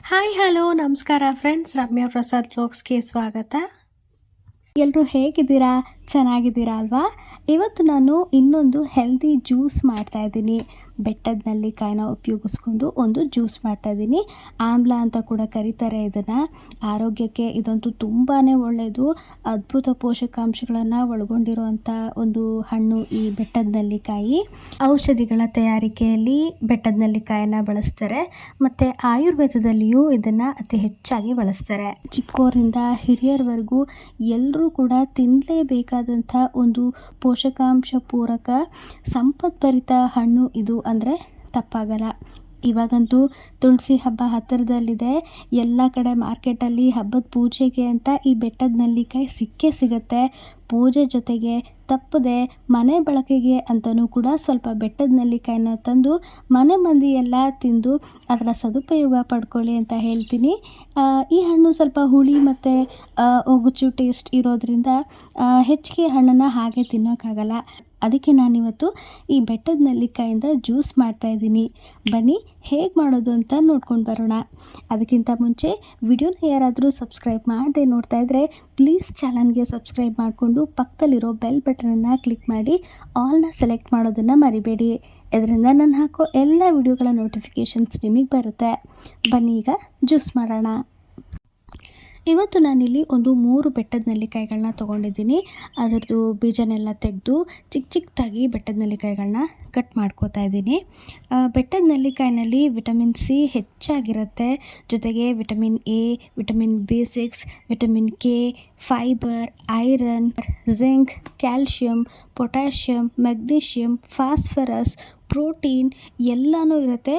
Hi hello ನಮಸ್ಕಾರ friends, ramyaprasadvlogsಗೆ ಸ್ವಾಗತ. ಎಲ್ಲರೂ ಹೇಗಿದ್ದೀರಾ? ಚೆನ್ನಾಗಿದ್ದೀರಾ ಅಲ್ವಾ? ಇವತ್ತು ನಾನು ಇನ್ನೊಂದು ಹೆಲ್ದಿ ಜ್ಯೂಸ್ ಮಾಡ್ತಾಯಿದ್ದೀನಿ. ಬೆಟ್ಟದ ನೆಲ್ಲಿಕಾಯಿನ ಉಪಯೋಗಿಸ್ಕೊಂಡು ಒಂದು ಜ್ಯೂಸ್ ಮಾಡ್ತಾಯಿದ್ದೀನಿ. ಆಮ್ಲ ಅಂತ ಕೂಡ ಕರೀತಾರೆ ಇದನ್ನು. ಆರೋಗ್ಯಕ್ಕೆ ಇದಂತೂ ತುಂಬಾ ಒಳ್ಳೆಯದು. ಅದ್ಭುತ ಪೋಷಕಾಂಶಗಳನ್ನು ಒಳಗೊಂಡಿರುವಂಥ ಒಂದು ಹಣ್ಣು ಈ ಬೆಟ್ಟದ ನೆಲ್ಲಿಕಾಯಿ. ಔಷಧಿಗಳ ತಯಾರಿಕೆಯಲ್ಲಿ ಬೆಟ್ಟದ ನೆಲ್ಲಿಕಾಯಿನ ಬಳಸ್ತಾರೆ ಮತ್ತು ಆಯುರ್ವೇದದಲ್ಲಿಯೂ ಇದನ್ನು ಅತಿ ಹೆಚ್ಚಾಗಿ ಬಳಸ್ತಾರೆ. ಚಿಕ್ಕವರಿಂದ ಹಿರಿಯರವರೆಗೂ ಎಲ್ಲರೂ ಕೂಡ ತಿನ್ನಲೇಬೇಕಾದಂಥ ಒಂದು ಪೋಷಕಾಂಶ ಪೂರಕ ಸಂಪದ್ಭರಿತ ಹಣ್ಣು ಇದು ಅಂದರೆ ತಪ್ಪಾಗಲ್ಲ. ಇವಾಗಂತೂ ತುಳಸಿ ಹಬ್ಬ ಹತ್ತಿರದಲ್ಲಿದೆ. ಎಲ್ಲ ಕಡೆ ಮಾರ್ಕೆಟಲ್ಲಿ ಹಬ್ಬದ ಪೂಜೆಗೆ ಅಂತ ಈ ಬೆಟ್ಟದ ನೆಲ್ಲಿಕಾಯಿ ಸಿಕ್ಕೇ ಸಿಗುತ್ತೆ. ಪೂಜೆ ಜೊತೆಗೆ ತಪ್ಪದೆ ಮನೆ ಬಳಕೆಗೆ ಅಂತಲೂ ಕೂಡ ಸ್ವಲ್ಪ ಬೆಟ್ಟದ ನೆಲ್ಲಿಕಾಯಿನ ತಂದು ಮನೆ ಮಂದಿ ಎಲ್ಲ ತಿಂದು ಅದರ ಸದುಪಯೋಗ ಪಡ್ಕೊಳ್ಳಿ ಅಂತ ಹೇಳ್ತೀನಿ. ಈ ಹಣ್ಣು ಸ್ವಲ್ಪ ಹುಳಿ ಮತ್ತು ಒಗಚು ಟೇಸ್ಟ್ ಇರೋದ್ರಿಂದ ಹೆಚ್ಚಿಗೆ ಹಣ್ಣನ್ನು ಹಾಗೆ ತಿನ್ನೋಕ್ಕಾಗಲ್ಲ. ಅದಕ್ಕೆ ನಾನಿವತ್ತು ಈ ಬೆಟ್ಟದ ನೆಲ್ಲಿಕಾಯಿಂದ ಜ್ಯೂಸ್ ಮಾಡ್ತಾಯಿದ್ದೀನಿ. ಬನ್ನಿ ಹೇಗೆ ಮಾಡೋದು ಅಂತ ನೋಡ್ಕೊಂಡು ಬರೋಣ. ಅದಕ್ಕಿಂತ ಮುಂಚೆ ವಿಡಿಯೋನ ಯಾರಾದರೂ ಸಬ್ಸ್ಕ್ರೈಬ್ ಮಾಡದೆ ನೋಡ್ತಾ ಇದ್ದರೆ ಪ್ಲೀಸ್ ಚಾನಲ್ಗೆ ಸಬ್ಸ್ಕ್ರೈಬ್ ಮಾಡಿಕೊಂಡು ಪಕ್ಕದಲ್ಲಿರೋ ಬೆಲ್ ಬಟನನ್ನು ಕ್ಲಿಕ್ ಮಾಡಿ ಆಲ್ನ ಸೆಲೆಕ್ಟ್ ಮಾಡೋದನ್ನು ಮರಿಬೇಡಿ. ಇದರಿಂದ ನಾನು ಹಾಕೋ ಎಲ್ಲ ವಿಡಿಯೋಗಳ ನೋಟಿಫಿಕೇಷನ್ಸ್ ನಿಮಗೆ ಬರುತ್ತೆ. ಬನ್ನಿ ಈಗ ಜ್ಯೂಸ್ ಮಾಡೋಣ. ಇವತ್ತು ನಾನಿಲ್ಲಿ ಒಂದು 3 ಬೆಟ್ಟದ ನೆಲ್ಲಿಕಾಯಿಗಳನ್ನ ತೊಗೊಂಡಿದ್ದೀನಿ. ಅದರದ್ದು ಬೀಜನೆಲ್ಲ ತೆಗೆದು ಚಿಕ್ಕದಾಗಿ ಬೆಟ್ಟದ ನೆಲ್ಲಿಕಾಯಿಗಳನ್ನ ಕಟ್ ಮಾಡ್ಕೋತಾ ಇದ್ದೀನಿ. ಬೆಟ್ಟದ ನೆಲ್ಲಿಕಾಯಿನಲ್ಲಿ ವಿಟಮಿನ್ ಸಿ ಹೆಚ್ಚಾಗಿರುತ್ತೆ. ಜೊತೆಗೆ vitamin A, vitamin B6, vitamin K, fibre, iron, zinc, calcium, potassium, magnesium, phosphorus, protein ಎಲ್ಲನೂ ಇರುತ್ತೆ.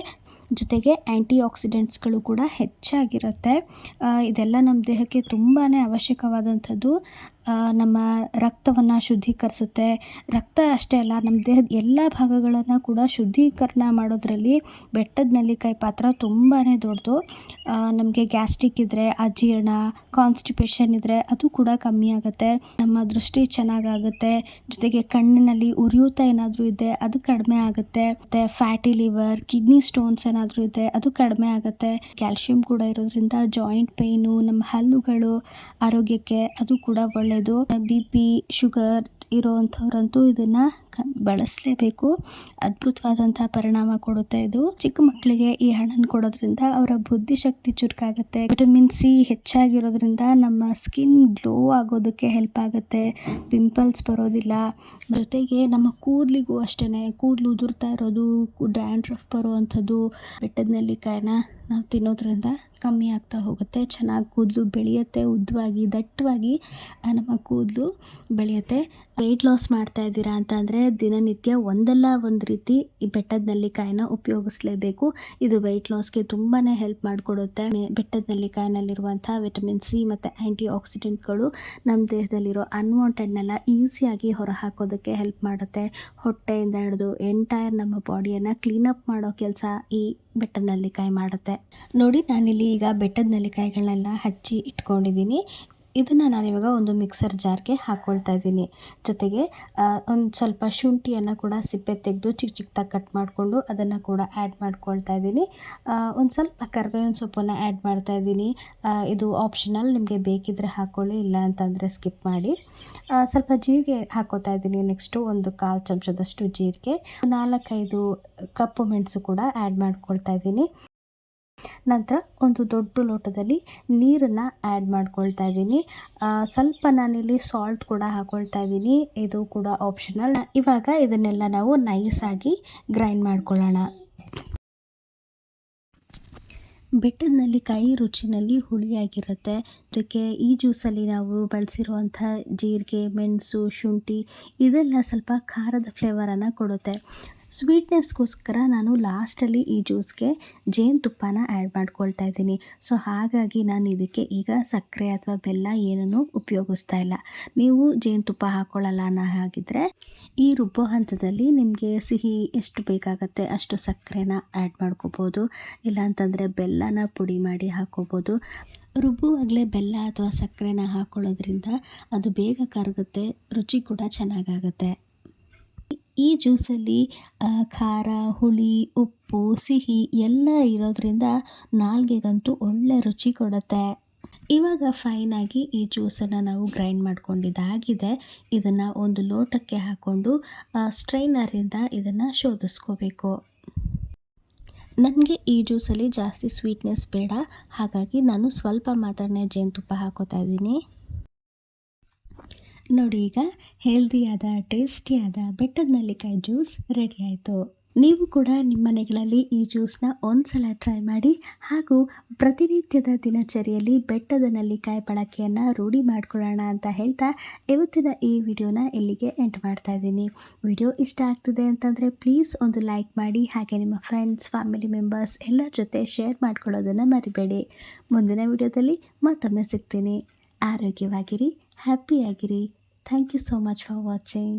ಜೊತೆಗೆ ಆ್ಯಂಟಿ ಆಕ್ಸಿಡೆಂಟ್ಸ್ಗಳು ಕೂಡ ಹೆಚ್ಚಾಗಿರುತ್ತೆ. ಇದೆಲ್ಲ ನಮ್ಮ ದೇಹಕ್ಕೆ ತುಂಬಾ ಅವಶ್ಯಕವಾದಂಥದ್ದು. ನಮ್ಮ ರಕ್ತವನ್ನು ಶುದ್ಧೀಕರಿಸುತ್ತೆ. ರಕ್ತ ಅಷ್ಟೇ ಅಲ್ಲ, ನಮ್ಮ ದೇಹದ ಎಲ್ಲ ಭಾಗಗಳನ್ನು ಕೂಡ ಶುದ್ಧೀಕರಣ ಮಾಡೋದರಲ್ಲಿ ಬೆಟ್ಟದ ನೆಲ್ಲಿಕಾಯಿ ಪಾತ್ರ ತುಂಬಾ ದೊಡ್ಡದು. ನಮಗೆ ಗ್ಯಾಸ್ಟ್ರಿಕ್ ಇದ್ದರೆ, ಅಜೀರ್ಣ, ಕಾನ್ಸ್ಟಿಪೇಷನ್ ಇದ್ದರೆ ಅದು ಕೂಡ ಕಮ್ಮಿ ಆಗುತ್ತೆ. ನಮ್ಮ ದೃಷ್ಟಿ ಚೆನ್ನಾಗಾಗುತ್ತೆ. ಜೊತೆಗೆ ಕಣ್ಣಿನಲ್ಲಿ ಉರಿಯೂತ ಏನಾದರೂ ಇದೆ ಅದು ಕಡಿಮೆ ಆಗುತ್ತೆ. ಮತ್ತು ಫ್ಯಾಟಿ ಲಿವರ್, ಕಿಡ್ನಿ ಸ್ಟೋನ್ಸ್ ಏನಾದರೂ ಇದೆ ಅದು ಕಡಿಮೆ ಆಗುತ್ತೆ. ಕ್ಯಾಲ್ಶಿಯಂ ಕೂಡ ಇರೋದ್ರಿಂದ ಜಾಯಿಂಟ್ ಪೇಯ್ನು, ನಮ್ಮ ಹಲ್ಲುಗಳು ಆರೋಗ್ಯಕ್ಕೆ ಅದು ಕೂಡ ಒಳ್ಳೆಯದು. BP, ಶುಗರ್ ಇರೋವಂಥವ್ರಂತೂ ಇದನ್ನು ಬಳಸಲೇಬೇಕು. ಅದ್ಭುತವಾದಂಥ ಪರಿಣಾಮ ಕೊಡುತ್ತೆ ಇದು. ಚಿಕ್ಕ ಮಕ್ಕಳಿಗೆ ಈ ಹಣ್ಣನ್ನು ಕೊಡೋದ್ರಿಂದ ಅವರ ಬುದ್ಧಿಶಕ್ತಿ ಚುರುಕಾಗುತ್ತೆ. ವಿಟಮಿನ್ ಸಿ ಹೆಚ್ಚಾಗಿರೋದ್ರಿಂದ ನಮ್ಮ ಸ್ಕಿನ್ ಗ್ಲೋ ಆಗೋದಕ್ಕೆ ಹೆಲ್ಪ್ ಆಗುತ್ತೆ. ಪಿಂಪಲ್ಸ್ ಬರೋದಿಲ್ಲ. ಜೊತೆಗೆ ನಮ್ಮ ಕೂದಲಿಗೂ ಅಷ್ಟೇ, ಕೂದಲು ಉದುರ್ತಾ ಇರೋದು, ಡ್ಯಾಂಡ್ರಫ್ ಬರೋವಂಥದ್ದು ಬೆಟ್ಟದ ನೆಲ್ಲಿಕಾಯಿನ ನಾವು ತಿನ್ನೋದ್ರಿಂದ ಕಮ್ಮಿ ಆಗ್ತಾ ಹೋಗುತ್ತೆ. ಚೆನ್ನಾಗಿ ಕೂದಲು ಬೆಳೆಯುತ್ತೆ. ಉದ್ದವಾಗಿ ದಟ್ಟವಾಗಿ ನಮ್ಮ ಕೂದಲು ಬೆಳೆಯುತ್ತೆ. ವೆಯ್ಟ್ ಲಾಸ್ ಮಾಡ್ತಾ ಇದ್ದೀರಾ ಅಂತಂದರೆ ದಿನನಿತ್ಯ ಒಂದಲ್ಲ ಒಂದು ರೀತಿ ಈ ಬೆಟ್ಟದ ನೆಲ್ಲಿಕಾಯಿನ ಉಪಯೋಗಿಸಲೇಬೇಕು. ಇದು ವೆಯ್ಟ್ ಲಾಸ್ಗೆ ತುಂಬಾ ಹೆಲ್ಪ್ ಮಾಡಿಕೊಡುತ್ತೆ. ಬೆಟ್ಟದ ನೆಲ್ಲಿಕಾಯಿನಲ್ಲಿರುವಂಥ ವಿಟಮಿನ್ ಸಿ ಮತ್ತು ಆ್ಯಂಟಿ ಆಕ್ಸಿಡೆಂಟ್ಗಳು ನಮ್ಮ ದೇಹದಲ್ಲಿರೋ ಅನ್ವಾಂಟೆಡ್ನೆಲ್ಲ ಈಸಿಯಾಗಿ ಹೊರ ಹಾಕೋದಕ್ಕೆ ಹೆಲ್ಪ್ ಮಾಡುತ್ತೆ. ಹೊಟ್ಟೆಯಿಂದ ಹಿಡಿದು ಎಂಟೈರ್ ನಮ್ಮ ಬಾಡಿಯನ್ನು ಕ್ಲೀನಪ್ ಮಾಡೋ ಕೆಲಸ ಈ ಬೆಟ್ಟದ ನೆಲ್ಲಿಕಾಯಿ ಮಾಡುತ್ತೆ. ನೋಡಿ, ನಾನಿಲ್ಲಿ ಈಗ ಬೆಟ್ಟದ ನೆಲ್ಲಿಕಾಯಿಗಳನ್ನೆಲ್ಲ ಹಚ್ಚಿ ಇಟ್ಕೊಂಡಿದ್ದೀನಿ. ಇದನ್ನು ನಾನಿವಾಗ ಒಂದು ಮಿಕ್ಸರ್ ಜಾರ್ಗೆ ಹಾಕ್ಕೊಳ್ತಾ ಇದ್ದೀನಿ. ಜೊತೆಗೆ ಒಂದು ಸ್ವಲ್ಪ ಶುಂಠಿಯನ್ನು ಕೂಡ ಸಿಪ್ಪೆ ತೆಗೆದು ಚಿಕ್ಕದಾಗಿ ಕಟ್ ಮಾಡಿಕೊಂಡು ಅದನ್ನು ಕೂಡ ಆ್ಯಡ್ ಮಾಡ್ಕೊಳ್ತಾ ಇದ್ದೀನಿ. ಒಂದು ಸ್ವಲ್ಪ ಕರಿಬೇವಿನ ಸೊಪ್ಪನ್ನು ಆ್ಯಡ್ ಮಾಡ್ತಾ ಇದ್ದೀನಿ. ಇದು ಆಪ್ಷನಲ್, ನಿಮಗೆ ಬೇಕಿದ್ದರೆ ಹಾಕ್ಕೊಳ್ಳಿ, ಇಲ್ಲ ಅಂತಂದರೆ ಸ್ಕಿಪ್ ಮಾಡಿ. ಸ್ವಲ್ಪ ಜೀರಿಗೆ ಹಾಕ್ಕೋತಾ ಇದ್ದೀನಿ. ನೆಕ್ಸ್ಟು ಒಂದು 1/4 ಚಮಚದಷ್ಟು ಜೀರಿಗೆ, 4-5 ಕಪ್ಪು ಮೆಣಸು ಕೂಡ ಆ್ಯಡ್ ಮಾಡ್ಕೊಳ್ತಾ ಇದ್ದೀನಿ. ನಂತರ ಒಂದು ದೊಡ್ಡ ಲೋಟದಲ್ಲಿ ನೀರನ್ನು ಆ್ಯಡ್ ಮಾಡ್ಕೊಳ್ತಾ ಇದ್ದೀನಿ. ಸ್ವಲ್ಪ ನಾನಿಲ್ಲಿ ಸಾಲ್ಟ್ ಕೂಡ ಹಾಕ್ಕೊಳ್ತಾ ಇದ್ದೀನಿ. ಇದು ಕೂಡ ಆಪ್ಷನಲ್. ಇವಾಗ ಇದನ್ನೆಲ್ಲ ನಾವು ನೈಸಾಗಿ ಗ್ರೈಂಡ್ ಮಾಡ್ಕೊಳ್ಳೋಣ. ಬೆಟ್ಟದ ನೆಲ್ಲಿಕಾಯಿ ರುಚಿನಲ್ಲಿ ಹುಳಿಯಾಗಿರುತ್ತೆ. ಅದಕ್ಕೆ ಈ ಜ್ಯೂಸಲ್ಲಿ ನಾವು ಬಳಸಿರುವಂಥ ಜೀರಿಗೆ, ಮೆಣಸು, ಶುಂಠಿ ಇದೆಲ್ಲ ಸ್ವಲ್ಪ ಖಾರದ ಫ್ಲೇವರನ್ನು ಕೊಡುತ್ತೆ. ಸ್ವೀಟ್ನೆಸ್ಗೋಸ್ಕರ ನಾನು ಲಾಸ್ಟಲ್ಲಿ ಈ ಜ್ಯೂಸ್ಗೆ ಜೇನುತುಪ್ಪನ ಆ್ಯಡ್ ಮಾಡ್ಕೊಳ್ತಾ ಇದ್ದೀನಿ. ಸೊ ಹಾಗಾಗಿ ನಾನು ಇದಕ್ಕೆ ಈಗ ಸಕ್ಕರೆ ಅಥವಾ ಬೆಲ್ಲ ಏನೂ ಉಪಯೋಗಿಸ್ತಾ ಇಲ್ಲ. ನೀವು ಜೇನುತುಪ್ಪ ಹಾಕ್ಕೊಳ್ಳಲ್ಲ ಅನ್ನೋ ಹಾಗಿದ್ದರೆ ಈ ರುಬ್ಬೋ ಹಂತದಲ್ಲಿ ನಿಮಗೆ ಸಿಹಿ ಎಷ್ಟು ಬೇಕಾಗತ್ತೆ ಅಷ್ಟು ಸಕ್ಕರೆನ ಆ್ಯಡ್ ಮಾಡ್ಕೋಬೋದು. ಇಲ್ಲಾಂತಂದರೆ ಬೆಲ್ಲನ ಪುಡಿ ಮಾಡಿ ಹಾಕ್ಕೋಬೋದು. ರುಬ್ಬುವಾಗಲೇ ಬೆಲ್ಲ ಅಥವಾ ಸಕ್ಕರೆನ ಹಾಕ್ಕೊಳ್ಳೋದ್ರಿಂದ ಅದು ಬೇಗ ಕರಗುತ್ತೆ, ರುಚಿ ಕೂಡ ಚೆನ್ನಾಗಾಗುತ್ತೆ. ಈ ಜ್ಯೂಸಲ್ಲಿ ಖಾರ, ಹುಳಿ, ಉಪ್ಪು, ಸಿಹಿ ಎಲ್ಲ ಇರೋದ್ರಿಂದ ನಾಲ್ಗೆಗಂತೂ ಒಳ್ಳೆ ರುಚಿ ಕೊಡುತ್ತೆ. ಇವಾಗ ಫೈನಾಗಿ ಈ ಜ್ಯೂಸನ್ನು ನಾವು ಗ್ರೈಂಡ್ ಮಾಡ್ಕೊಂಡಿದ್ದಾಗಿದೆ. ಇದನ್ನು ಒಂದು ಲೋಟಕ್ಕೆ ಹಾಕ್ಕೊಂಡು ಸ್ಟ್ರೈನರಿಂದ ಇದನ್ನು ಶೋಧಿಸ್ಕೋಬೇಕು. ನನಗೆ ಈ ಜ್ಯೂಸಲ್ಲಿ ಜಾಸ್ತಿ ಸ್ವೀಟ್ನೆಸ್ ಬೇಡ, ಹಾಗಾಗಿ ನಾನು ಸ್ವಲ್ಪ ಮಾತ್ರನೇ ಜೇನುತುಪ್ಪ ಹಾಕೋತಾ ಇದ್ದೀನಿ. ನೋಡಿ, ಈಗ ಹೆಲ್ದಿಯಾದ ಟೇಸ್ಟಿಯಾದ ಬೆಟ್ಟದ ನೆಲ್ಲಿಕಾಯಿ ಜ್ಯೂಸ್ ರೆಡಿ ಆಯಿತು. ನೀವು ಕೂಡ ನಿಮ್ಮ ಮನೆಗಳಲ್ಲಿ ಈ ಜ್ಯೂಸನ್ನ ಒಂದ್ಸಲ ಟ್ರೈ ಮಾಡಿ, ಹಾಗೂ ಪ್ರತಿನಿತ್ಯದ ದಿನಚರಿಯಲ್ಲಿ ಬೆಟ್ಟದ ನೆಲ್ಲಿಕಾಯಿ ಬಳಕೆಯನ್ನು ರೂಢಿ ಮಾಡ್ಕೊಳ್ಳೋಣ ಅಂತ ಹೇಳ್ತಾ ಇವತ್ತಿನ ಈ ವಿಡಿಯೋನ ಇಲ್ಲಿಗೆ ಎಂಡ್ ಮಾಡ್ತಾ ಇದ್ದೀನಿ. ವಿಡಿಯೋ ಇಷ್ಟ ಆಗ್ತಿದೆ ಅಂತಂದರೆ ಪ್ಲೀಸ್ ಒಂದು ಲೈಕ್ ಮಾಡಿ, ಹಾಗೆ ನಿಮ್ಮ ಫ್ರೆಂಡ್ಸ್, ಫ್ಯಾಮಿಲಿ ಮೆಂಬರ್ಸ್ ಎಲ್ಲರ ಜೊತೆ ಶೇರ್ ಮಾಡ್ಕೊಳ್ಳೋದನ್ನು ಮರಿಬೇಡಿ. ಮುಂದಿನ ವಿಡಿಯೋದಲ್ಲಿ ಮತ್ತೊಮ್ಮೆ ಸಿಗ್ತೀನಿ. ಆರೋಗ್ಯವಾಗಿರಿ, ಹ್ಯಾಪಿಯಾಗಿರಿ. Thank you so much for watching.